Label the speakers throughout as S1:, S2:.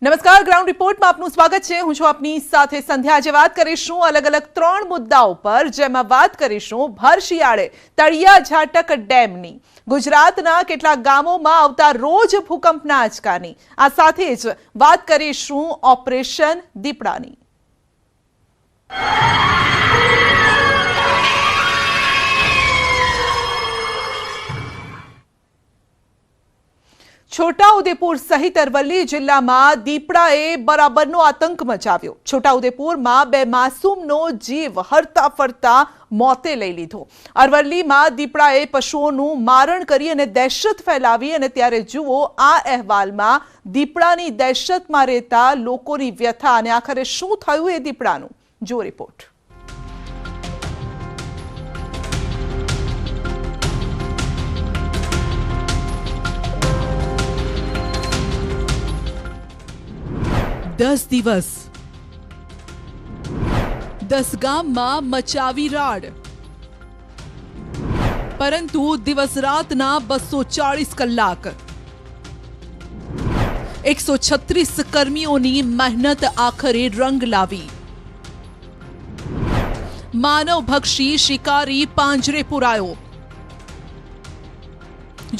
S1: નમસ્કાર, ગ્રાઉન્ડ રિપોર્ટમાં આપનું સ્વાગત છે। હું છું આપની સાથે સંધ્યા। આજે વાત કરીશું અલગ અલગ 3 મુદ્દાઓ પર, જેમાં વાત કરીશું ભર શિયાળે તળિયા ઝાટક ડેમની, ગુજરાતના કેટલાક ગામોમાં આવતા રોજ ભૂકંપના આંચકાની, આ સાથે જ વાત કરીશું ઓપરેશન દીપડાની। છોટાઉદેપુર સહિત અરવલ્લી જિલ્લામાં દીપડાએ બરાબરનો આતંક મચાવ્યો। છોટાઉદેપુરમાં 2 માસૂમનો જીવ હરતા ફરતા મોતે લઈ લીધો। અરવલ્લીમાં દીપડાએ પશુઓનું મારણ કરી અને દહેશત ફેલાવી, અને ત્યારે જુઓ આ અહેવાલમાં દીપડાની દહેશતમાં રહેતા લોકોની વ્યથા અને આખરે શું થયું એ દીપડાનું, જુઓ રિપોર્ટ। दस दिवस 10 ગામમાં મચાવી રાડ, પરંતુ દિવસ રાતના 240 કલાક 136 કર્મીઓની મહેનત આખરે રંગ લાવી। માનવભક્ષી શિકારી પાંજરે પુરાયો।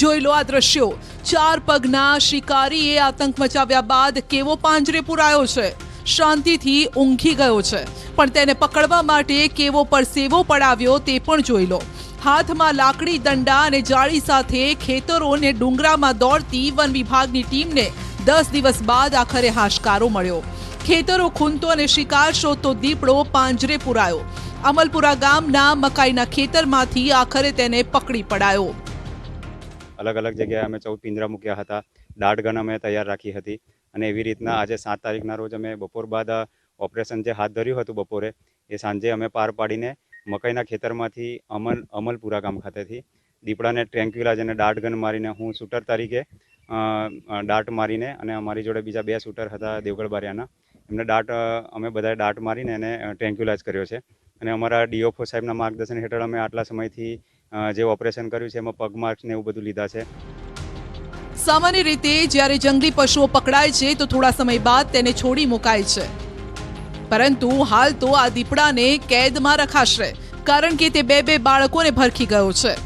S1: જોઈ લો આ દ્રશ્યો। 4 પગના શિકારીએ આતંક મચાવ્યા બાદ કેવો પાંજરે પુરાયો છે। શાંતિથી ઊંઘી ગયો છે, પણ તેને પકડવા માટે કેવો પરસેવો પડાવ્યો તે પણ જોઈ લો। હાથમાં લાકડી, દંડા અને જાળી સાથે ખેતરો અને ડુંગરામાં દોડતી વન વિભાગની ટીમને 10 દિવસ બાદ આખરે હાશકારો મળ્યો। ખેતરો ખૂંદતો અને શિકાર શોધતો દીપડો પાંજરે પુરાયો। અમલપુરા ગામના મકાઈના ખેતરમાંથી આખરે તેને પકડી પડાયો।
S2: अलग अलग जगह अमे 14 पिंजरा मूक्या हता। दाट गन अमे तैयार राखी हती अने एवी रीतना आज 7 तारीखना रोज अमे बपोर बाद ऑपरेशन जे हाथ धर्युं हतुं बपोरे ए सांजे अमे पार पाडीने मकाईना खेतरमांथी अमलपुरा गाम खातेथी दीपड़ाने ट्रेंक्युलाइज अने दाट गन मारीने हूँ शूटर तरीके दाट मारीने अने अमारी जोड़े बीजा 2 शूटर हता देवगढ़ बारियाना एमने दाट अमे बधाए दाट मारीने एने ट्रेंक्युलाइज कर्यो छे। अने अमारा डीओफओ साहेबना मार्गदर्शन हेठळ अमे आटला समयथी जे ऑपरेशन कर्युं छे एमां पग मार्क्स ने एवुं बधुं लीधा छे।
S1: सामान्य रीते ज्यारे जंगली पशुओ पकड़ाय छे तो थोड़ा समय बाद तेने छोड़ी मुकाय छे, परंतु हाल तो आ दीपड़ाने कैदमां रखाशे, कारण के ते 2 बाळकोने भरखी गयो छे।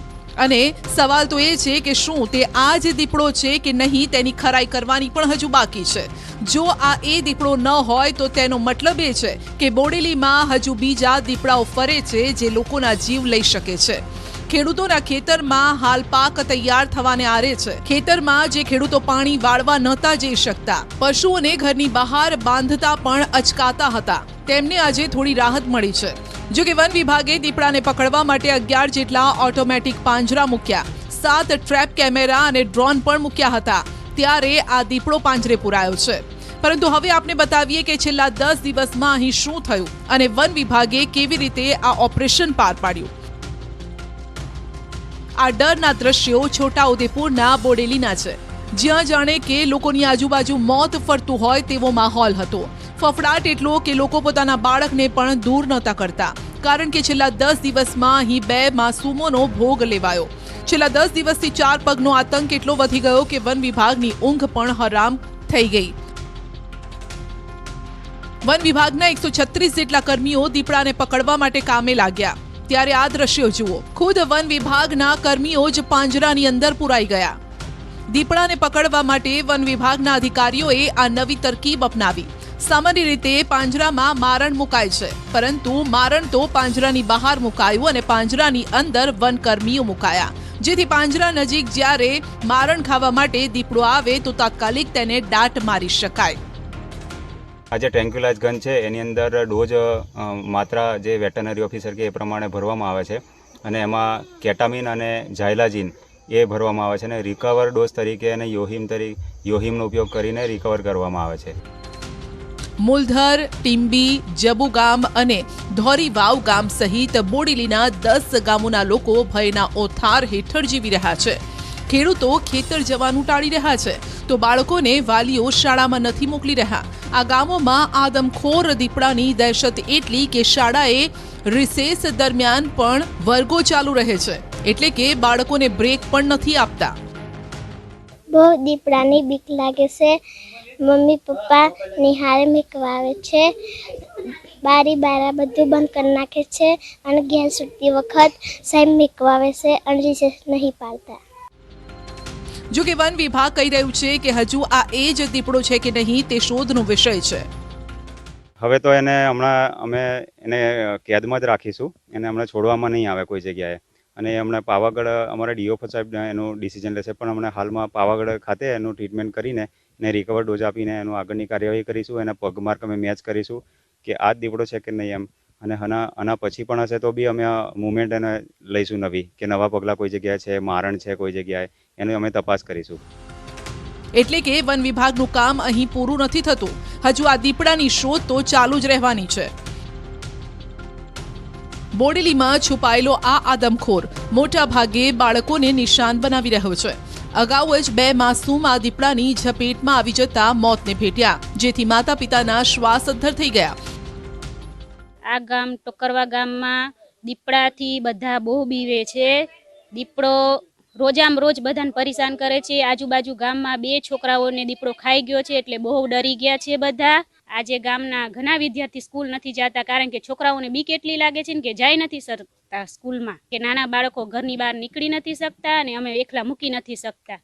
S1: અને સવાલ તો એ છે કે શું તે આ જ દીપડો છે કે નહીં તેની ખરાઈ કરવાની પણ હજુ બાકી છે। જો આ એ દીપડો ન હોય તો તેનો મતલબ એ છે કે બોડેલીમાં હજુ બીજા દીપડાઓ ફરે છે જે લોકોના જીવ લઈ શકે છે। ખેડૂતોના ખેતરમાં હાલ પાક તૈયાર થવાને આરે છે। ખેતરમાં જે ખેડૂતો પાણી વાળવા નહોતા જઈ શકતા, પશુઓને ઘરની બહાર બાંધતા પણ અચકાતા હતા, તેમને આજે થોડી રાહત મળી છે। જો કે વન વિભાગે દીપડાને પકડવા માટે 11 જેટલા ઓટોમેટિક પાંજરા મૂક્યા, 7 ટ્રેપ કેમેરા અને ડ્રોન પણ મૂક્યા હતા, ત્યારે આ દીપડો પાંજરે પુરાયો છે। પરંતુ હવે આપણે બતાવીએ કે છેલ્લા 10 દિવસમાં અહીં શું થયું અને વન વિભાગે કેવી રીતે આ ઓપરેશન પાર પાડ્યું। આ ડરના દ્રશ્યો છોટાઉદેપુરના બોડેલીના છે, જ્યાં જાણે કે લોકોની આજુબાજુ મોત ફરતું હોય તેવો માહોલ હતો। ફફડાટ એટલો કે લોકો પોતાના બાળકને પણ દૂર નહોતા કરતા, કારણ કે છેલ્લા 10 દિવસમાં અહીં 2 માસૂમોનો ભોગ લેવાયો। છેલ્લા 10 દિવસથી 4 પગનો આતંક એટલો વધી ગયો કે વન વિભાગની ઊંઘ પણ હરામ થઈ ગઈ। વન વિભાગના 136 જેટલા કર્મીઓ દીપડાને પકડવા માટે કામે લાગ્યા, ત્યારે આ દ્રશ્યો જુઓ। ખુદ વન વિભાગના કર્મીઓ જ પાંજરાની અંદર પુરાઈ ગયા। દીપડાને પકડવા માટે વન વિભાગના અધિકારીઓએ આ નવી તરકીબ અપનાવી। સામાન્ય રીતે પાંજરામાં મારણ મુકાય છે, પરંતુ મારણ તો પાંજરાની બહાર મુકાયું અને પાંજરાની અંદર વનકર્મીઓ મુકાયા, જેથી પાંજરા નજીક જ્યારે મારણ ખાવા માટે દીપડો આવે તો તાત્કાલિક તેને દાટ મારી શકાય।
S2: આજે ટ્રેન્ક્યુલાઇઝ ગન છે એની અંદર ડોઝ માત્રા જે વેટરનરી ઓફિસર કે એ પ્રમાણે ભરવામાં આવે છે, અને એમાં કેટામિન અને ઝાયલાજીન એ ભરવામાં આવે છે, અને રિકવર ડોઝ તરીકે અને યોહિમનો ઉપયોગ કરીને રિકવર કરવામાં આવે છે।
S1: મૂલધર, ટીમ્બી, જબુ ગામ અને ધોરીવાવ ગામ સહિત બોડેલીના 10 ગામોના લોકો ભયના ઓથાર હેઠળ જીવી રહ્યા છે। ખેડૂતો ખેતર જવાનું ટાળી રહ્યા છે, તો બાળકોને વાલીઓ શાળામાં નથી મોકલી રહ્યા। આ ગામોમાં આદમખોર દીપડાની દહેશત એટલી કે શાળાએ રિસેસ દરમિયાન પણ વર્ગો ચાલુ રહે છે, એટલે કે બાળકોને બ્રેક પણ નથી આપતા।
S3: બહુ દીપડાની બીક લાગે છે। મમ્મી પપ્પા નિહારે મેકવાવે છે, બારી બારા બધું બંધ કરી નાખે છે અને ઘેર સુતી વખત સાહેબ મેકવાવે છે અને રિસેસ નહીં પાડતા.
S1: જો કે વન વિભાગ કહી રહ્યું છે કે હજુ આ એ જ દીપડો છે કે નહીં તે શોધનો વિષય છે.
S2: હવે તો એને હમણાં અમે એને કેદમાં જ રાખીશું, એને હમણાં છોડવામાં નહીં આવે કોઈ જગ્યાએ. અને હમણાં પાવાગઢ અમારા ડીઓફઓ સાહેબ એનું ડિસિઝન લેશે, પણ હમણાં હાલમાં પાવાગઢ ખાતે એનું ટ્રીટમેન્ટ કરીને એને રિકવર ડોઝ આપીને એનું આગળની કાર્યવાહી કરીશું. એના પગમાર્ક અમે મેચ કરીશું કે આ જ દીપડો છે કે નહીં એમ. અને આના પછી પણ હશે તો બી અમે મુવમેન્ટ એને લઈશું નવી, કે નવા પગલાં કોઈ જગ્યાએ છે, મારણ છે કોઈ જગ્યાએ, એની અમે તપાસ કરીશું.
S1: એટલે કે વન વિભાગનું કામ અહીં પૂરું નથી થતું. હજુ આ દીપડાની શોધ તો ચાલુ જ રહેવાની છે. બોડેલીમાં છુપાયેલો આ આદમખોર મોટા ભાગે બાળકોને નિશાન બનાવી રહ્યો છે. અગાઉ જ 2 માસૂમ આ દીપડાની ઝપેટમાં આવી જતા મોતને ભેટ્યા, જેથી માતા પિતાના શ્વાસ અદ્ધર થઈ ગયા.
S4: આ ગામ ટોકરવા ગામમાં દીપડાથી બધા બહુ બીવે છે. દીપડો રોજામ રોજ બધાને પરેશાન કરે છે. આજુબાજુ ગામમાં 2 છોકરાઓને દીપડો ખાઈ ગયો છે, એટલે બહુ ડરી ગયા છે બધા. આજે ગામના ઘણા વિદ્યાર્થી સ્કૂલ નથી જતા, કારણ કે છોકરાઓને બીક એટલી લાગે છે ને કે જઈ નથી શકતા સ્કૂલમાં, કે નાના બાળકો ઘરની બહાર નીકળી નથી શકતા અને અમે એકલા મૂકી નથી શકતા.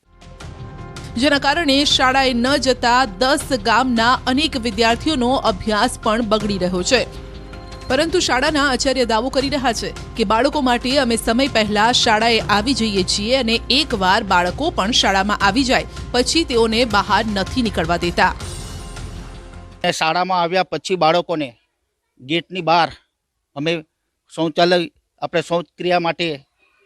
S1: જેના કારણે શાળાએ ન જતા 10 ગામના અનેક વિદ્યાર્થીઓનો અભ્યાસ પણ બગડી રહ્યો છે. પરંતુ શાળાના આચાર્ય દાવો કરી રહ્યા છે કે બાળકો માટે અમે સમય પહેલા શાળાએ આવી જઈએ છીએ અને એકવાર બાળકો પણ શાળામાં આવી જાય પછી તેઓને બહાર નથી નીકળવા દેતા.
S5: શાળામાં આવ્યા પછી બાળકોને ગેટની બહાર અમે શૌચાલય આપણે શૌચક્રિયા માટે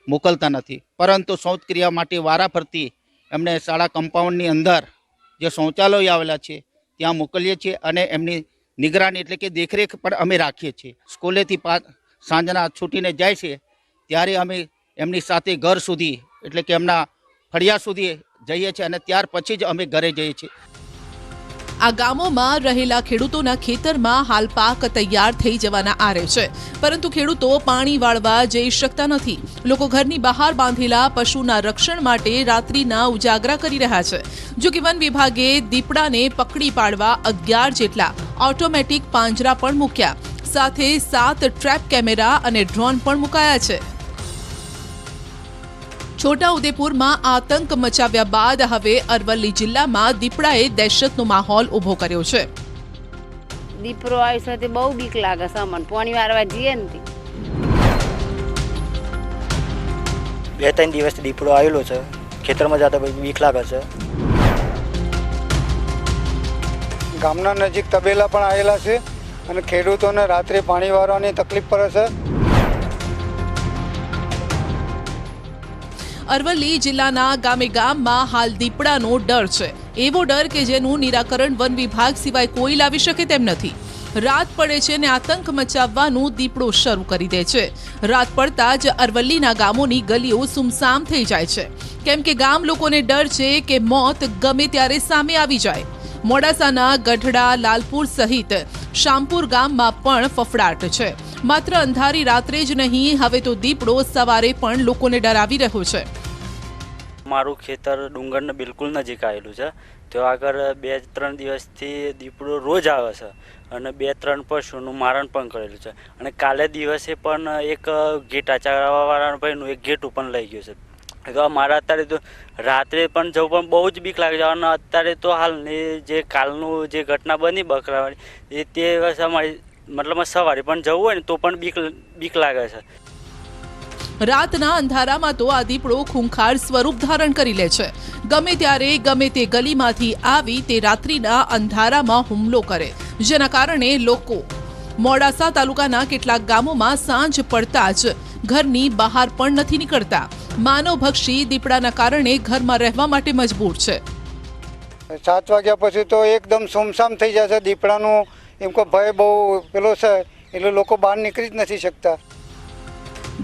S5: મોકલતા નથી, પરંતુ શૌચક્રિયા માટે વારાફરતી એમને શાળા કમ્પાઉન્ડની અંદર જે શૌચાલયો આવેલા છે ત્યાં મોકલીએ છીએ અને એમની નિગરાની એટલે કે દેખરેખ પણ અમે રાખીએ છીએ. સ્કૂલેથી સાંજના છૂટીને જાય છે ત્યારે અમે એમની સાથે ઘર સુધી એટલે કે એમના ફળિયા સુધી જઈએ છીએ અને ત્યાર પછી જ અમે ઘરે જઈએ છીએ.
S1: આ ગામોમાં રહેલા ખેડૂતોના ખેતરમાં હાલ પાક તૈયાર થઈ જવાના આરે છે, પરંતુ ખેડૂતો પાણી વાળવા જઈ શકતા નથી. લોકો ઘરની બહાર બાંધેલા પશુના રક્ષણ માટે રાત્રિના ઉજાગરા કરી રહ્યા છે. જો કે વન વિભાગે દીપડાને પકડી પાડવા 11 જેટલા ઓટોમેટિક પાંજરા પણ મૂક્યા, સાથે 7 ટ્રેપ કેમેરા અને ડ્રોન પણ મુકાયા છે. છોટાઉદેપુરમાં આતંક મચાવ્યા બાદ હવે અરવલ્લી જિલ્લામાં દીપડાએ દહેશતનો માહોલ ઊભો કર્યો છે.
S6: દીપડો આવ્યો છે બહુ બીક લાગે છે અમને, પાણી વારવા જઈએ ને
S7: 2-3 દિવસથી દીપડો આવેલો છે, ખેતરમાં જતા બીક લાગે છે.
S8: ગામના નજીક તબેલા પણ આવેલા છે અને ખેડૂતોને રાત્રે પાણી વારવાની તકલીફ પડે છે.
S1: અરવલ્લી જિલ્લાના ગામે ગામમાં હાલ દીપડાનો ડર છે. એવો ડર કે જેનું નિરાકરણ વન વિભાગ સિવાય કોઈ લાવી શકે તેમ નથી. રાત પડે છે ને આતંક મચાવવાનું દીપડો શરૂ કરી દે છે. રાત પડતા જ અરવલ્લીના ગામોની ગલીઓ સુમસામ થઈ જાય છે, કેમ કે ગામ લોકોને ડર છે કે મોત ગમે ત્યારે સામે આવી જાય. મોડાસાના ગઢડા, લાલપુર સહિત શામપુર ગામમાં પણ ફફડાટ છે. માત્ર અંધારી રાત્રે જ નહીં, હવે તો દીપડો સવારે પણ લોકોને ડરાવી રહ્યો છે.
S7: મારું ખેતર ડુંગરને બિલકુલ નજીક આવેલું છે, તો આગળ 2-3 દિવસથી દીપડો રોજ આવે છે અને 2-3 પશુનું મારણ પણ કરેલું છે. અને કાલે દિવસે પણ એક ગેટ આચારવાળા ભાઈનું એક ગેટ પણ લઈ ગયું છે. તો મારા અત્યારે તો રાત્રે પણ જવું પણ બહુ જ બીક લાગે છે. અને અત્યારે તો હાલની જે કાલનું જે ઘટના બની બકરાવાળી તે અમારી મતલબ સવારે પણ જવું હોય ને તો પણ બીક લાગે છે.
S1: રાતના અંધારામાં તો આ દીપડો ખૂંખાર સ્વરૂપ ધારણ કરી લે છે. ગમે ત્યારે ગમે તે ગલીમાંથી આવી તે રાત્રિના અંધારામાં હુમલો કરે, જેના કારણે લોકો મોડાસા તાલુકાના કેટલાક ગામોમાં સાંજ પડતા જ ઘરની બહાર પણ નથી નીકળતા. માનવભક્ષી દીપડાના કારણે ઘરમાં રહેવા માટે મજબૂર છે.
S8: 7 વાગ્યા પછી તો એકદમ સુમસામ થઈ જાય છે. દીપડાનું એમ કો ભય બહુ પેલો છે એટલે લોકો બહાર નીકળી જ નથી શકતા.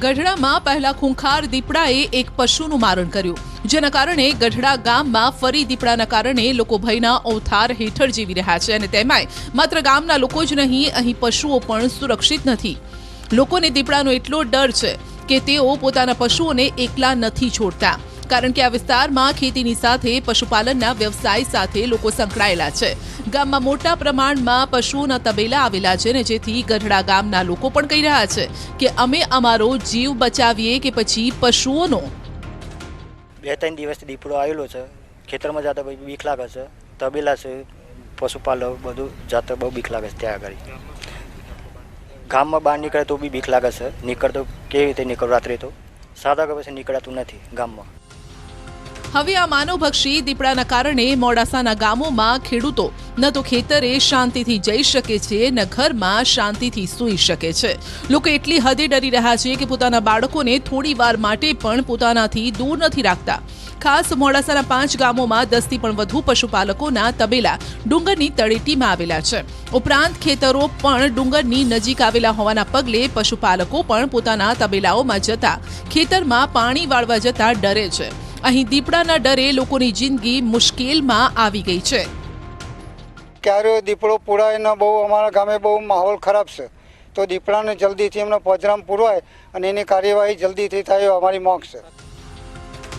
S1: ગઢડામાં પહેલા ખૂંખાર દીપડાએ એક પશુનું મારણ કર્યું, જેના કારણે ગઢડા ગામમાં ફરી દીપડાના કારણે લોકો ભયના ઓથાર હેઠળ જીવી રહ્યા છે. અને તેમાંય માત્ર ગામના લોકો જ નહીં, અહીં પશુઓ પણ સુરક્ષિત નથી. લોકોને દીપડાનો એટલો ડર છે કે તેઓ પોતાના પશુઓને એકલા નથી છોડતા. કારણ કે આ વિસ્તારમાં ખેતીની સાથે પશુપાલનના વ્યવસાય સાથે લોકો સંકળાયેલા છે. ગામમાં મોટા પ્રમાણમાં પશુઓના તબેલા આવેલા છે ને જેથી ગઢડા ગામના લોકો પણ કહી રહ્યા છે કે અમે અમારો જીવ બચાવીએ કે પછી પશુઓનો.
S9: 2-3 દિવસથી દીપડો આવેલો છે, ખેતરમાં જતા પછી બીક લાગે છે, તબેલા છે, પશુપાલક બધું જાતે બહુ બીક લાગે છે. ત્યાં આગળ ગામમાં બહાર નીકળે તો બી બીક લાગે છે, નીકળતો કેવી રીતે નીકળો રાત્રે તો 7 વાગ્યા પછી નીકળાતું નથી ગામમાં.
S1: હવે આ માનવભક્ષી દીપડાના કારણે મોડાસાના ગામોમાં ખેડૂતો ન તો ખેતરે શાંતિથી જઈ શકે છે ન ઘરમાં શાંતિથી સૂઈ શકે છે. લોકો એટલી હદે ડરી રહ્યા છે કે પોતાના બાળકોને થોડી વાર માટે પણ પોતાનાથી દૂર નથી રાખતા. ખાસ મોડાસાના 5 ગામોમાં 10થી પણ વધુ પશુપાલકોના તબેલા ડુંગરની તળેટીમાં આવેલા છે. ઉપરાંત ખેતરો પણ ડુંગરની નજીક આવેલા હોવાના પગલે પશુપાલકો પણ પોતાના તબેલાઓમાં જતા ખેતરમાં પાણી વાળવા જતા ડરે છે. અહીં દીપડાના ડરે લોકોની જિંદગી મુશ્કેલમાં આવી ગઈ છે.
S8: ક્યારે દીપડો પુરાય ન, બહુ અમારા ગામે બહુ માહોલ ખરાબ છે, તો દીપડાને જલ્દીથી એમના પજરામ પુરવાય અને એની કાર્યવાહી જલ્દીથી થાય અમારી માંગ છે.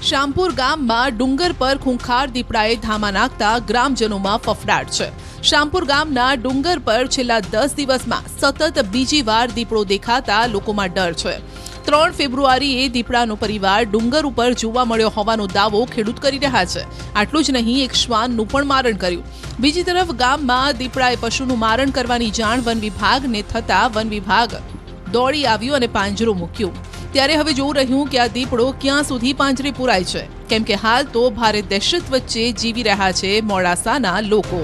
S1: શામપુર ગામમાં ડુંગર પર ખૂંખાર દીપડાએ ધામા નાખતા ગ્રામજનોમાં ફફડાટ છે. શામપુર ગામના ડુંગર પર છેલ્લા 10 દિવસમાં સતત બીજી વાર દીપડો દેખાતા લોકોમાં ડર છે. 3 ફેબ્રુઆરીએ દીપડાનો પરિવાર ડુંગર ઉપર જોવા મળ્યો હોવાનો દાવો ખેડૂત કરી રહ્યા છે. આટલું જ નહીં, એક શ્વાનનું પણ મારણ કર્યું. બીજી તરફ ગામમાં દીપડાએ પશુનું મારણ કરવાની જાણ વન વિભાગને થતા વન વિભાગ દોડી આવ્યું અને પાંજરો મૂક્યું. ત્યારે હવે જોવું રહ્યું કે આ દીપડો ક્યાં સુધી પાંજરે પુરાય છે, કેમ કે હાલ તો ભારે દહેશત વચ્ચે જીવી રહ્યા છે મોડાસાના લોકો.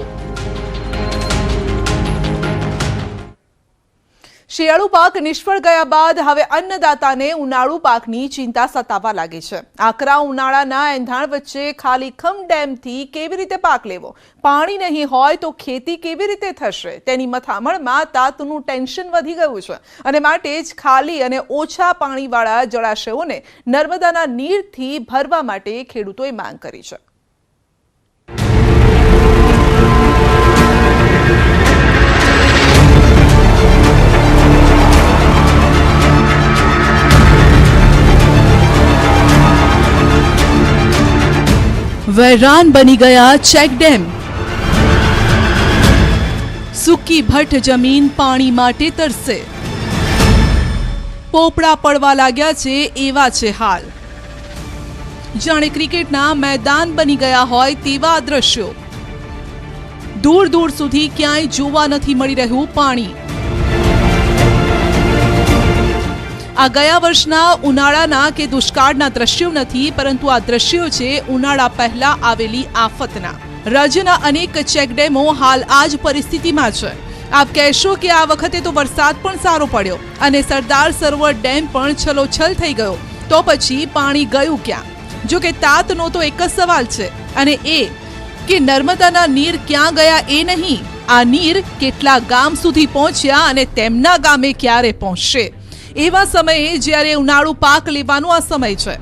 S1: શિયાળુ પાક નિષ્ફળ ગયા બાદ હવે અન્નદાતાને ઉનાળુ પાકની ચિંતા સતાવવા લાગી છે. આકરા ઉનાળાના એંધાણ વચ્ચે ખાલીખમ ડેમથી કેવી રીતે પાક લેવો, પાણી નહીં હોય તો ખેતી કેવી રીતે થશે, તેની મથામણમાં તાતનું ટેન્શન વધી ગયું છે અને માટે જ ખાલી અને ઓછા પાણીવાળા જળાશયોને નર્મદાના નીરથી ભરવા માટે ખેડૂતોએ માંગ કરી છે. વૈરાન બની ગયા ચેક ડેમ. સૂકી ભટ્ટ જમીન પાણી માટે તરસે. પોપડા પડવા લાગ્યા છે એવા છે હાલ. જાણે ક્રિકેટના મેદાન બની ગયા હોય તેવા દ્રશ્યો. દૂર દૂર સુધી ક્યાંય જોવા નથી મળી રહ્યું પાણી. આ ગયા વર્ષના ઉનાળાના કે દુષ્કાળના દ્રશ્યો નથી, પરંતુ આ દ્રશ્યો છે ઉનાળા પહેલા આવેલી આફતના. રાજ્યના અનેક ચેકડેમો હાલ આ જ પરિસ્થિતિમાં છે. આપ કહેશો કે આ વખતે તો વરસાદ પણ સારો પડ્યો અને સરદાર સરોવર ડેમ પણ છલોછલ થઈ ગયો, તો પછી પાણી ગયું ક્યાં? જો કે તાતનો તો એક જ સવાલ છે, અને એ કે નર્મદાના નીર ક્યાં ગયા એ નહીં, આ નીર કેટલા ગામ સુધી પહોંચ્યા અને તેમના ગામે ક્યારે પહોંચશે. એવા સમયે જ્યારે ઉનાળુ પાક લેવાનો આ સમય છે.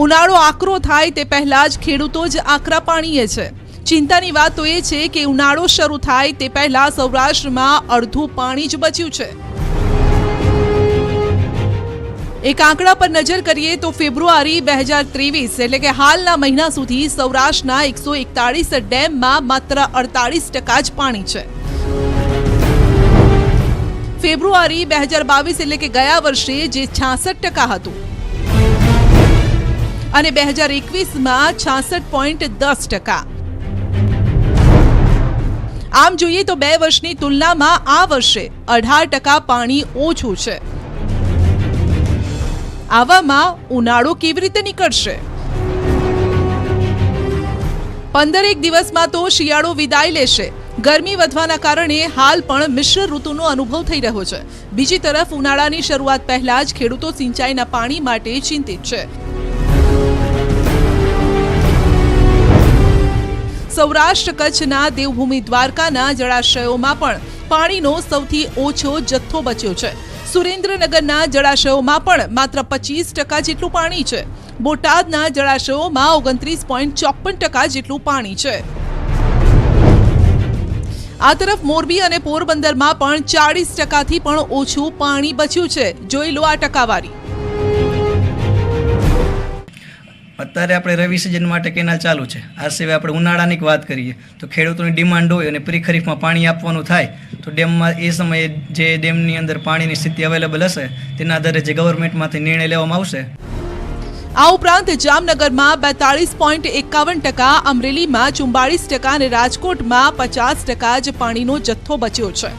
S1: ઉનાળો આકરો થાય તે પહેલા જ ખેડૂતો જ આકરા પાણીએ છે. ચિંતાની વાત તો એ છે કે ઉનાળો શરૂ થાય તે પહેલા સૌરાષ્ટ્રમાં અડધું પાણી જ બચ્યું છે. એક આંકડા પર નજર કરીએ તો ફેબ્રુઆરી 2023 એટલે કે હાલના મહિના સુધી સૌરાષ્ટ્રના 141 ડેમમાં માત્ર 48% જ પાણી છે. ફેબ્રુઆરી 2022 એટલે કે ગયા વર્ષે જે 66% હતું અને 2021માં 66.10%. આમ જોઈએ તો 2 વર્ષની તુલનામાં આ વર્ષે 18% પાણી ઓછું છે. આવામાં ઉનાળો કેવી રીતે નીકળશે? 15 દિવસમાં તો શિયાળો વિદાય લેશે. ગરમી વધવાના કારણે હાલ પણ મિશ્ર ઋતુનો અનુભવ થઈ રહ્યો છે. બીજી તરફ ઉનાળાની શરૂઆત પહેલા જ ખેડૂતો સિંચાઈના પાણી માટે ચિંતિત છે. સૌરાષ્ટ્ર કચ્છના દેવભૂમિ દ્વારકાના જળાશયોમાં પણ પાણીનો સૌથી ઓછો જથ્થો બચ્યો છે. સુરેન્દ્રનગરના જળાશયોમાં પણ માત્ર 25% જેટલું પાણી છે. બોટાદના જળાશયોમાં 29.54% જેટલું પાણી છે. આ તરફ મોરબી અને પોરબંદરમાં પણ 40%થી પણ ઓછું પાણી બચ્યું છે. જોઈ લો આ ટકાવારી.
S10: અત્યારે આપણે રવિ સિઝન માટે કેનાલ ચાલુ છે. આ સિવાય આપણે ઉનાળાની વાત કરીએ તો ખેડૂતોની ડિમાન્ડ હોય અને પ્રી ખરીફમાં પાણી આપવાનું થાય તો ડેમમાં એ સમયે જે ડેમની અંદર પાણીની સ્થિતિ અવેલેબલ હશે તેના આધારે જે ગવર્મેન્ટમાંથી નિર્ણય લેવામાં આવશે.
S1: આ ઉપરાંત જામનગરમાં 42.51%, અમરેલીમાં 44% અને રાજકોટમાં 50% જ પાણીનો જથ્થો બચ્યો છે.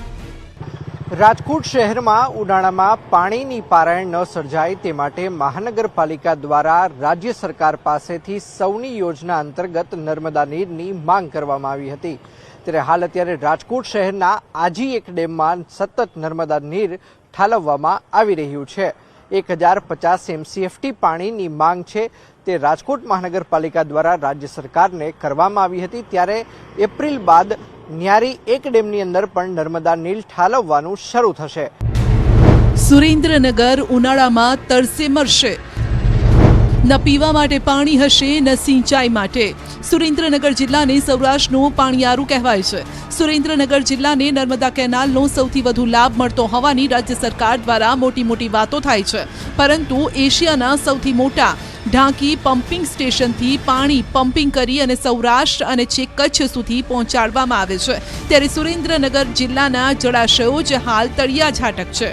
S11: રાજકોટ શહેરમાં ઉનાળામાં પાણીની પારાયણ ન સર્જાય તે માટે મહાનગરપાલિકા દ્વારા રાજ્ય સરકાર પાસેથી સૌની યોજના અંતર્ગત નર્મદા નીરની માંગ કરવામાં આવી હતી. ત્યારે અત્યારે રાજકોટ શહેરના આજી એક ડેમમાં સતત નર્મદા નીર ઠાલવવામાં આવી રહ્યું છે. 1050 MCFT પાણીની માંગ છે તે રાજકોટ મહાનગરપાલિકા દ્વારા રાજ્ય સરકારને કરવામાં આવી હતી. ત્યારે એપ્રિલ બાદ ન્યારી એક ડેમની અંદર પણ નર્મદા નીર ઠાલવવાનું શરૂ થશે.
S1: સુરેન્દ્રનગર ઉનાળામાં તરસે મરશે. ન પીવા માટે પાણી હશે ન સિંચાઈ માટે. સુરેન્દ્રનગર જિલ્લાને સૌરાષ્ટ્રનું પાણીયારું કહેવાય છે. સુરેન્દ્રનગર જિલ્લાને નર્મદા કેનાલનો સૌથી વધુ લાભ મળતો હોવાની રાજ્ય સરકાર દ્વારા મોટી મોટી વાતો થાય છે, પરંતુ એશિયાના સૌથી મોટા ઢાંકી પમ્પિંગ સ્ટેશનથી પાણી પમ્પિંગ કરી અને સૌરાષ્ટ્ર અને છેક કચ્છ સુધી પહોંચાડવામાં આવે છે. ત્યારે સુરેન્દ્રનગર જિલ્લાના જળાશયો જ હાલ તળિયા ઝાટક છે.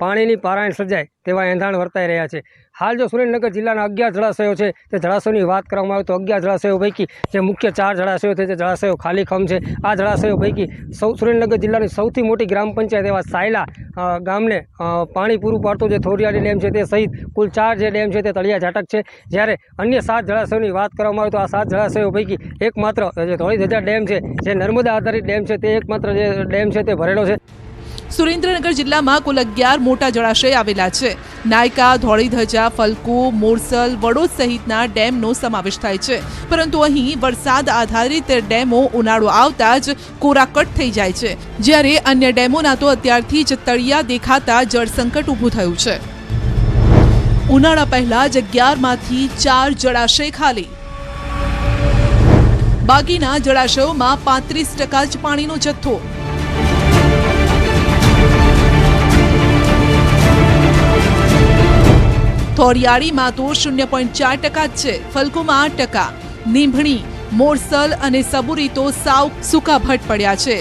S12: પાણીની પારાયણ સર્જાય તેવા એંધાણ વર્તાઈ રહ્યા છે. હાલ જો સુરેન્દ્રનગર જિલ્લાના 11 જળાશયો છે તે જળાશયોની વાત કરવામાં આવે તો 11 જળાશયો પૈકી જે મુખ્ય 4 જળાશયો છે તે જળાશયો ખાલી ખમ છે. આ જળાશયો પૈકી સુરેન્દ્રનગર જિલ્લાની સૌથી મોટી ગ્રામ પંચાયત એવા સાયલા ગામને પાણી પૂરું પાડતો જે થોરિયાળી ડેમ છે તે સહિત કુલ 4 જે ડેમ છે તે તળિયા ઝાટક છે. જ્યારે અન્ય 7 જળાશયોની વાત કરવામાં આવે તો આ 7 જળાશયો પૈકી એકમાત્ર જે ધોળીધજા ડેમ છે જે નર્મદા આધારિત ડેમ છે તે એકમાત્ર જે ડેમ છે તે ભરેલો છે.
S1: સુરેન્દ્રનગર જિલ્લામાં કુલ 11 મોટા જળાશય આવેલા છે. નાયકા, ધોળીધજા, ફલકુ, મોરસલ, વડોદ સહિતના ડેમનો સમાવેશ થાય છે. પરંતુ અહીં વરસાદ આધારિત ડેમો ઉનાળો આવતા જ કોરાકટ થઈ જાય છે, જ્યારે અન્ય ડેમોના તો અત્યારથી જ તળિયા દેખાતા જળસંકટ ઊભું થયું છે. ઉનાળા પહેલા જ 11માંથી 4 જળાશય ખાલી. બાકીના જળાશયોમાં 35% જ પાણીનો જથ્થો. થોરિયાળીમાં તો 0.4% જ છે. ફલકુમાં 8%. નીંભણી, મોરસલ અને સબુરી તો સાવ સૂકાભટ પડ્યા છે.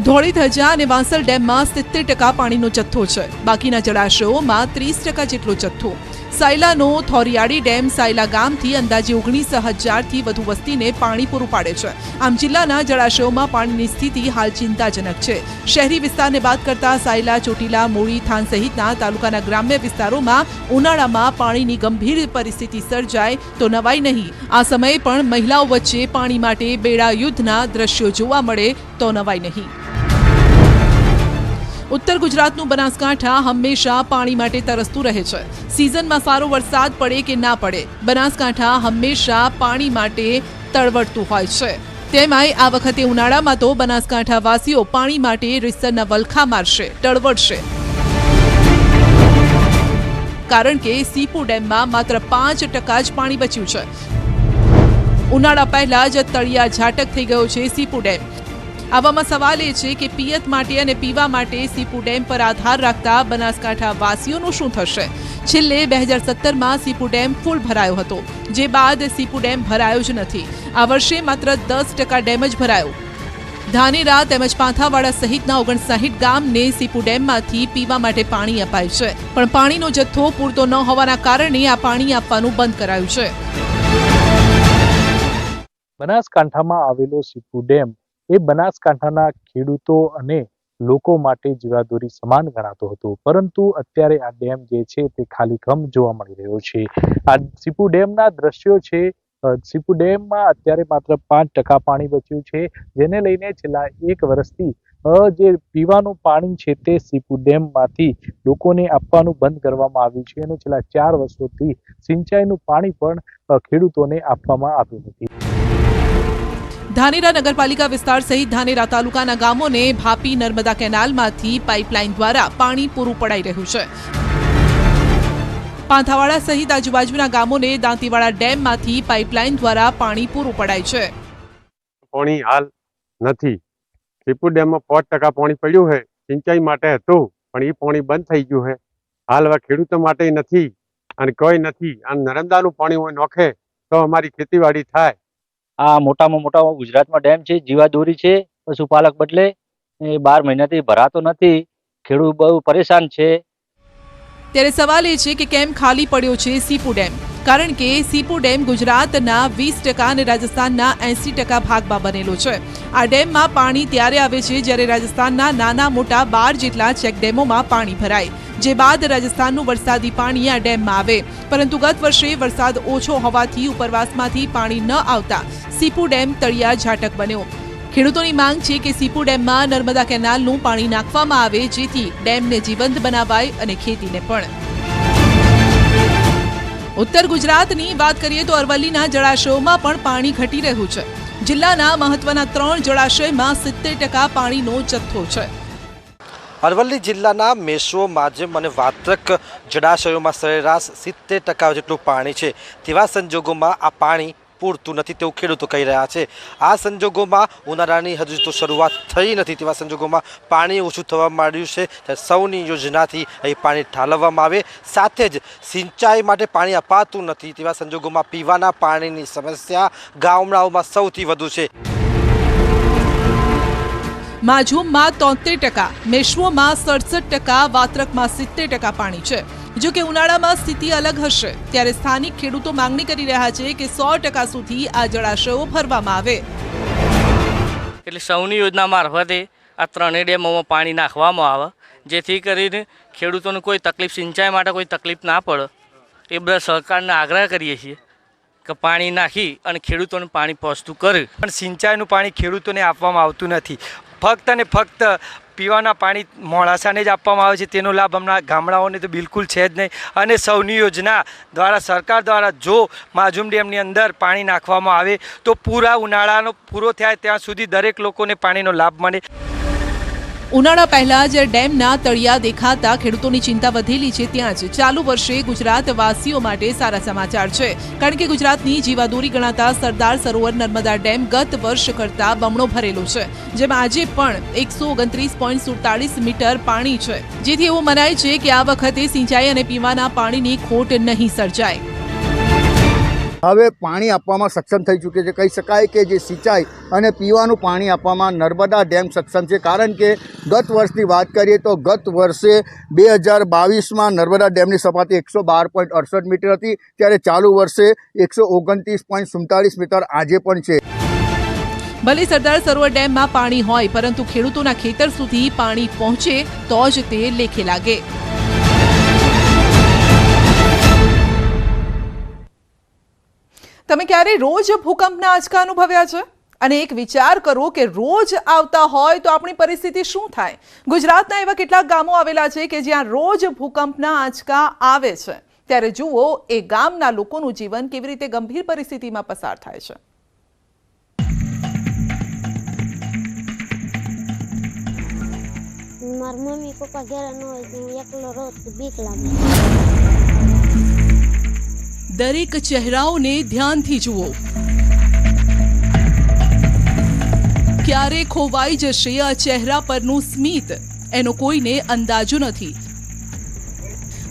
S1: ધોળીધજા અને વાંસલ ડેમમાં 70% પાણીનો જથ્થો છે. બાકીના જળાશયોમાં 30% જેટલો જથ્થો. સાયલાનો થોરિયાળી ડેમ સાયલા ગામથી અંદાજે 19,000થી વધુ વસ્તીને પાણી પૂરું પાડે છે. આમ જિલ્લાના જળાશયોમાં પાણીની સ્થિતિ હાલ ચિંતાજનક છે. શહેરી વિસ્તારને બાદ કરતા સાયલા, ચોટીલા, મૂળી, થાન સહિતના તાલુકાના ગ્રામ્ય વિસ્તારોમાં ઉનાળામાં પાણીની ગંભીર પરિસ્થિતિ સર્જાય તો નવાઈ નહીં. આ સમયે પણ મહિલાઓ વચ્ચે પાણી માટે બેડા યુદ્ધના દ્રશ્યો જોવા મળે તો નવાઈ નહીં. ઉત્તર ગુજરાતનું બનાસકાંઠા હંમેશા પાણી માટે તરસતું રહે છે. સિઝનમાં સારો વરસાદ પડે કે ના પડે, બનાસકાંઠા હંમેશા પાણી માટે તળવળતું હોય છે. તેમાંય આ વખતે ઉનાળામાં તો બનાસકાંઠાવાસીઓ પાણી માટે રીસરના વલખા મારશે, તળવળશે. કારણ કે સીપુ ડેમમાં માત્ર 5% જ પાણી બચ્યું છે. ઉનાળા પહેલા જ તળિયા ઝાટક થઈ ગયો છે સીપુ ડેમ. આવામાં સવાલ એ છે કે પિયત માટે અને પીવા માટે સીપુ ડેમ પર આધાર રાખતા બનાસકાંઠા વાસીઓનું શું થશે? છેલ્લે 2017માં સીપુ ડેમ ફૂલ ભરાયો હતો, જે બાદ સીપુ ડેમ ભરાયો જ નથી. આ વર્ષે માત્ર 10% ડેમ જ ભરાયો. ધાનેરા તેમજ પાંથાવાડા સહિતના 59 ગામને સીપુ ડેમમાંથી પીવા માટે પાણી અપાય છે, પણ પાણીનો જથ્થો પૂરતો ન હોવાના કારણે આ પાણી આપવાનું બંધ કરાયું છે.
S13: બનાસકાંઠામાં આવેલો સીપુ ડેમ એ બનાસકાંઠાના ખેડૂતો અને લોકો માટે જીવાદોરી સમાન ગણાતો હતો, પરંતુ અત્યારે આ ડેમ જે છે તે ખાલીખમ જોવા મળી રહ્યો છે. આ સીપુ ડેમના દ્રશ્યો છે. સીપુ ડેમમાં અત્યારે માત્ર 5% પાણી બચ્યું છે, જેને લઈને છેલ્લા 1 વર્ષથી જે પીવાનું પાણી છે તે સીપુ ડેમમાંથી લોકોને આપવાનું બંધ કરવામાં આવ્યું છે અને છેલ્લા 4 વર્ષોથી સિંચાઈનું પાણી પણ ખેડૂતોને આપવામાં આવ્યું નથી.
S1: ધાનેરા નગરપાલિકા વિસ્તાર સહિત ધાનેરા તાલુકાના ગામોને ભાપી નર્મદા કેનાલમાંથી પાઇપલાઇન દ્વારા પાણી પૂરું પડાઈ રહ્યું છે. પાંથાવાડા સહિત આજુબાજુના ગામોને દાંતીવાડા ડેમમાંથી પાઇપલાઇન દ્વારા પાણી પૂરું પડાય છે.
S14: પાણી હાલ નથી. સીપુ ડેમમાં 5% પાણી પડ્યું છે, સિંચાઈ માટે હતું, પણ એ પાણી બંધ થઈ ગયું છે. હાલ હવે ખેડૂતો માટે નથી, અને કોઈ નથી. આ નર્મદાનું પાણી હોય નોખે તો અમારી ખેતીવાડી થાય.
S15: આ મોટામાં મોટા ગુજરાતમાં ડેમ છે, જીવાદોરી છે, પશુપાલક બદલે 12 મહિનાથી ભરાતો નથી. ખેડૂત બહુ પરેશાન છે.
S1: ત્યારે સવાલ એ છે કે કેમ ખાલી પડ્યો છે સીપુ ડેમ? કારણ કે સીપુ ડેમ ગુજરાતના 20% અને રાજસ્થાનના 80% ભાગમાં બનેલો છે. આ ડેમમાં પાણી ત્યારે આવે છે જ્યારે રાજસ્થાનના નાના મોટા 12 જેટલા ચેકડેમોમાં પાણી ભરાય, જે બાદ રાજસ્થાનનું વરસાદી પાણી આ ડેમમાં આવે. પરંતુ ગત વર્ષે વરસાદ ઓછો હોવાથી ઉપરવાસમાંથી પાણી ન આવતા સીપુ ડેમ તળિયા ઝાટક બન્યો. ખેડૂતોની માંગ છે કે સીપુ ડેમમાં નર્મદા કેનાલનું પાણી નાખવામાં આવે, જેથી ડેમને જીવંત બનાવાય અને ખેતીને પણ. ઉત્તર ગુજરાતની વાત કરીએ તો અરવલ્લીના જળાશયોમાં પણ પાણી ઘટી રહ્યું છે. જિલ્લાના મહત્વના 3 જળાશયમાં 70% પાણીનો જથ્થો છે.
S16: અરવલ્લી જિલ્લાના મેશ્વો, માજમ અને વાત્રક જળાશયોમાં સરેરાશ 70% જેટલું પાણી છે. તેવા સંજોગોમાં આ પાણી પૂરતું નથી તેવું ખેડૂતો કહી રહ્યા છે. આ સંજોગોમાં ઉનાળાની હજુ તો શરૂઆત થઈ નથી, તેવા સંજોગોમાં પાણી ઓછું થવા માંડ્યું છે. ત્યારે સૌની યોજનાથી અહીં પાણી ઠાલવવામાં આવે, સાથે જ સિંચાઈ માટે પાણી અપાતું નથી. તેવા સંજોગોમાં પીવાના પાણીની સમસ્યા ગામડાઓમાં સૌથી વધુ છે.
S1: માઝૂમમાં 73%, મેશ્વોમાં 67%, વાત્રકમાં 70% પાણી છે. જો કે ઉનાળામાં સ્થિતિ અલગ હશે, ત્યારે સ્થાનિક ખેડૂતો માંગણી કરી રહ્યા છે કે 100% સુધી આ જળાશયો ભરવામાં આવે.
S17: એટલે સૌની યોજના મારફતે આ 3 ડેમોમાં પાણી નાખવામાં આવે, જેથી કરીને ખેડૂતોને કોઈ તકલીફ, સિંચાઈ માટે કોઈ તકલીફ ના પડે. એ બધા સરકારને આગ્રહ કરીએ છીએ કે પાણી નાખી અને ખેડૂતોને પાણી પહોંચતું કરે.
S18: પણ સિંચાઈનું પાણી ખેડૂતોને આપવામાં આવતું નથી. ફક્ત અને ફક્ત પીવાના પાણી મોડાસાને જ આપવામાં આવે છે. તેનો લાભ હમણાં ગામડાઓને તો બિલકુલ છે જ નહીં. અને સૌની યોજના દ્વારા સરકાર દ્વારા જો માઝૂમ ડેમની અંદર પાણી નાખવામાં આવે તો પૂરા ઉનાળાનો પૂરો થાય ત્યાં સુધી દરેક લોકોને પાણીનો લાભ મળે.
S1: ઉનાળા પહેલા જ્યારે ડેમના તળિયા દેખાતા ખેડૂતોની ચિંતા વધેલી છે, ત્યાં જ ચાલુ વર્ષે ગુજરાતવાસીઓ માટે સારા સમાચાર છે. કારણ કે ગુજરાતની જીવાદોરી ગણાતા સરદાર સરોવર નર્મદા ડેમ ગત વર્ષ કરતાં બમણો ભરેલો છે, જેમાં આજે પણ 129.47 મીટર પાણી છે. જેથી એવું મનાય છે કે આ વખતે સિંચાઈ અને પીવાના પાણીની ખોટ નહીં સર્જાય.
S19: હવે પાણી આપવામાં સક્ષમ થઈ ચૂક્યું છે. કહી શકાય કે જે સિંચાઈ અને પીવાનું પાણી આપવામાં નર્મદા ડેમ સક્ષમ છે. કારણ કે ગત વર્ષની વાત કરીએ તો ગત વર્ષે 2022માં નર્મદા ડેમની સપાટી 112.68 મીટર હતી, ત્યારે ચાલુ વર્ષે 129.47 મીટર આજે પણ છે.
S1: ભલે સરદાર સરોવર ડેમમાં પાણી હોય, પરંતુ ખેડૂતોના ખેતર સુધી પાણી પહોંચે તો જ તે લેખે લાગે. તમે ક્યારે રોજ ભૂકંપના આંચકા અનુભવ્યા છે? અને એક વિચાર કરો કે રોજ આવતા હોય તો આપણી પરિસ્થિતિ શું થાય? ગુજરાતના એવા કેટલાક ગામો આવેલા છે કે જ્યાં રોજ ભૂકંપના આંચકા આવે છે. ત્યારે જુઓ એ ગામના લોકોનું જીવન કેવી રીતે ગંભીર પરિસ્થિતિમાં પસાર થાય છે.
S3: મારા મમ્મી પપ્પા ઘરે ન હોય તો હું એકલો રહું તો બીક લાગે.
S1: દરેક ચહેરાઓને ધ્યાનથી જુઓ. ક્યારે ખોવાઈ જશે આ ચહેરા પરનું સ્મિત, એનો કોઈને અંદાજો નથી.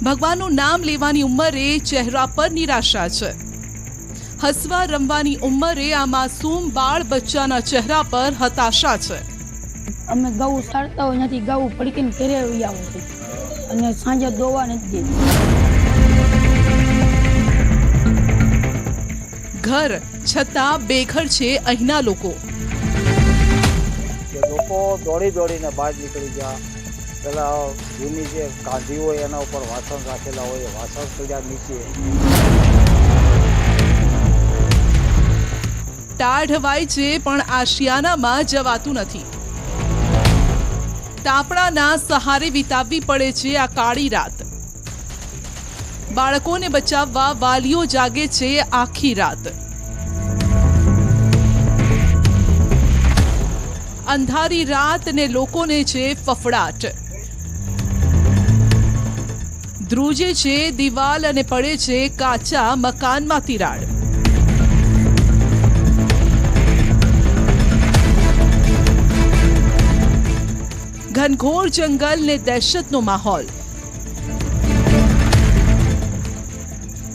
S1: ભગવાનનું નામ લેવાની ઉંમરે ચહેરા પર નિરાશા છે. હસવા રમવાની ઉંમરે આ માસૂમ બાળ બચ્ચાના ચહેરા પર હતાશા છે.
S20: અમે ગૌ સારતા હોય નથી, ગૌ પડીકીને ઘરે આવી આવે છે અને સાંજે દોવા નથી દેતી.
S1: ઘર છતાં બેઘર છે અહીંના લોકો.
S21: લોકો દોડી દોડીને બહાર નીકળી ગયા. પેલા જૂની જે કાંધી હોય એના ઉપર વાસણ રાખેલા હોય, વાસણ પડ્યા નીચે.
S1: ટાઢવાય છે પણ આશિયાનામાં જવાતું નથી. તાપણાના સહારે વિતાવવી પડે છે આ કાળી રાત. બાળકોને બચાવવા વાલીઓ જાગે છે આખી રાત. અંધારી રાત ને લોકોને છે ફફડાટ. ધ્રુજે છે દિવાલ અને પડે છે કાચા મકાનમાં તિરાડ. ઘનઘોર જંગલ ને દહેશતનો માહોલ.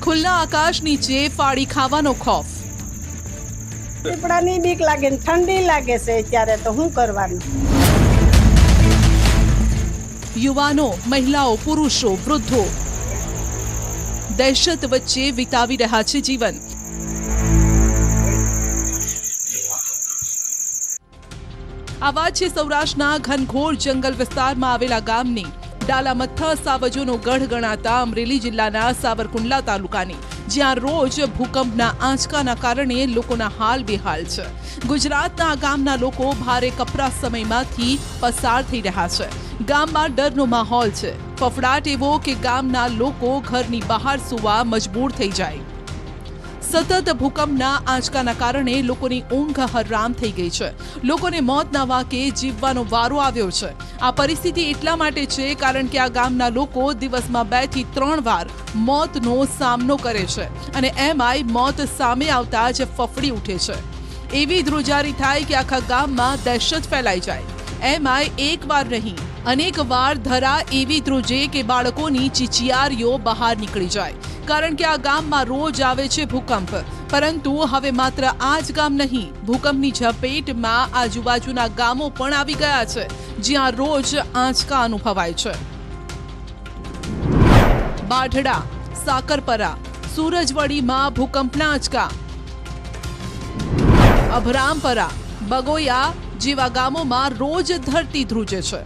S1: ખુલ્લા આકાશ નીચે ફાડી ખાવાનો ખોફ.
S2: દીપડાની બીક લાગે ને ઠંડી લાગે છે ત્યારે તો શું કરવાનું.
S1: યુવાનો, મહિલાઓ, પુરુષો, વૃદ્ધો દહેશત વચ્ચે વિતાવી રહ્યા છે જીવન. આ વાત છે સૌરાષ્ટ્રના ઘનઘોર જંગલ વિસ્તારમાં આવેલા ગામની. ડાલામથ્થા સાવજોનો ગઢ ગણાતા અમરેલી જિલ્લાના સાવરકુંડલા તાલુકાની, જ્યાં રોજ ભૂકંપના આંચકાના કારણે લોકોના હાલ બેહાલ છે. ગુજરાતના આ ગામના લોકો ભારે કપરા સમયમાંથી પસાર થઈ રહ્યા છે. ગામમાં ડરનો માહોલ છે. ફફડાટ એવો કે ગામના લોકો ઘરની બહાર સૂવા મજબૂર થઈ જાય. સતત ભૂકંપના આંચકાના કારણે લોકોની ઊંઘ હરામ થઈ ગઈ છે. લોકોને મોતના વાકે જીવવાનો વારો આવ્યો છે. આ પરિસ્થિતિ એટલા માટે છે કારણ કે આ ગામના લોકો દિવસમાં 2 થી 3 વાર મોતનો સામનો કરે છે અને એમાંય મોત સામે આવતા જ ફફડી ઉઠે છે. એવી ધ્રુજારી થાય કે આખા ગામમાં દહેશત ફેલાઈ જાય. એમાંય એક વાર નહીં, અનેક વાર ધરા એવી ધ્રુજે કે બાળકોની ચીચિયારીઓ બહાર નીકળી જાય. કારણ કે આ ગામમાં રોજ આવે છે ભૂકંપ. પરંતુ હવે માત્ર આ જ ગામ નહીં, ભૂકંપની ઝપેટમાં આજુબાજુના ગામો પણ આવી ગયા છે, જ્યાં રોજ આંચકા અનુભવાય છે. બાઢડા, સાકરપરા, સૂરજવડીમાં ભૂકંપના આંચકા. અભરામપરા, બગોયા જેવા ગામોમાં રોજ ધરતી ધ્રુજે છે.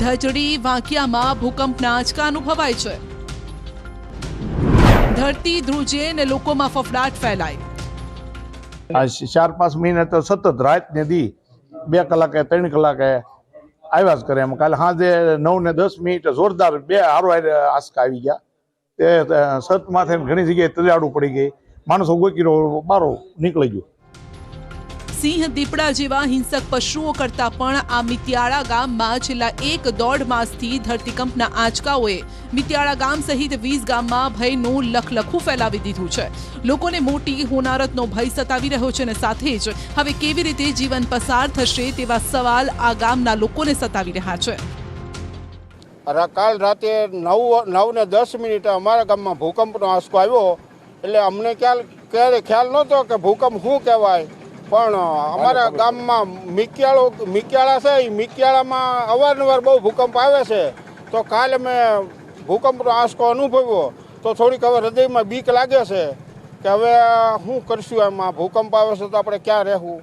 S1: ધજડી, વાંકિયામાં ભૂકંપના આંચકા અનુભવાય છે. ધરતી ધ્રુજે ને લોકોમાં ફફડાટ ફેલાય.
S22: 4-5 મહિના તો સતત રાત ને દી 2 કલાકે 3 કલાકે આવ્યા જ કરે. એમ કાલે સાંજે 9 ને 10 મિનિટ જોરદાર 2 હારો આંચકા આવી ગયા. તે સત માથે ઘણી જગ્યાએ તજાડું પડી ગઈ. માણસો ગોકીરો બારો નીકળી ગયો.
S1: સિંહ, દીપડા જેવા હિંસક પશુઓ કરતા પણ આ મિતિયાળા ગામમાં છેલ્લા 1.5 માસથી ધરતીકંપના આંચકાઓએ મિતિયાળા ગામ સહિત 20 ગામમાં ભયનું લખલખું ફેલાવી દીધું છે. લોકોને મોટી હોનારતનો ભય સતાવી રહ્યો છે અને સાથે જ હવે કેવી રીતે જીવન પસાર થશે તેવા સવાલ આ ગામના લોકોને સતાવી રહ્યા છે.
S23: કાલ રાતે 9 ને 10 મિનિટે અમારા ગામમાં ભૂકંપનો આંચકો આવ્યો. એટલે અમને ક્યારે ખ્યાલ નહોતો કે ભૂકંપ શું કહેવાય. પણ અમારા ગામમાં મિકિયાળા છે, એ મિકિયાળામાં અવારનવાર બહુ ભૂકંપ આવે છે. તો કાલે મેં ભૂકંપનો આંચકો અનુભવ્યો તો થોડીક હવે હૃદયમાં બીક લાગે છે કે હવે શું કરશું. એમાં ભૂકંપ આવે છે તો આપણે ક્યાં રહેવું,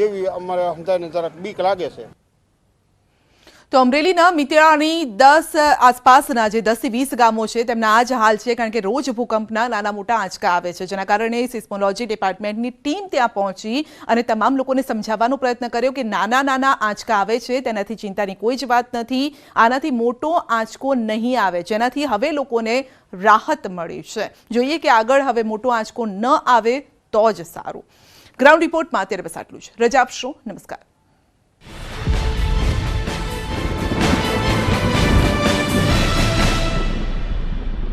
S23: એવી અમારે સમજાઈને જરાક બીક લાગે છે.
S1: તો અમરેલીના મિતિયાળાની 10 આસપાસના જે 10 થી 20 ગામો છે તેમના આ જ હાલ છે, કારણ કે રોજ ભૂકંપના નાના મોટા આંચકા આવે છે, જેના કારણે સિસ્મોલોજી ડિપાર્ટમેન્ટની ટીમ ત્યાં પહોંચી અને તમામ લોકોને સમજાવવાનો પ્રયત્ન કર્યો કે નાના આંચકા આવે છે તેનાથી ચિંતાની કોઈ જ વાત નથી. આનાથી મોટો આંચકો નહીં આવે, જેનાથી હવે લોકોને રાહત મળી છે. જોઈએ કે આગળ હવે મોટો આંચકો ન આવે તો જ સારું. ગ્રાઉન્ડ રિપોર્ટમાં અત્યારે બસ આટલું જ. રજા આપશો. નમસ્કાર.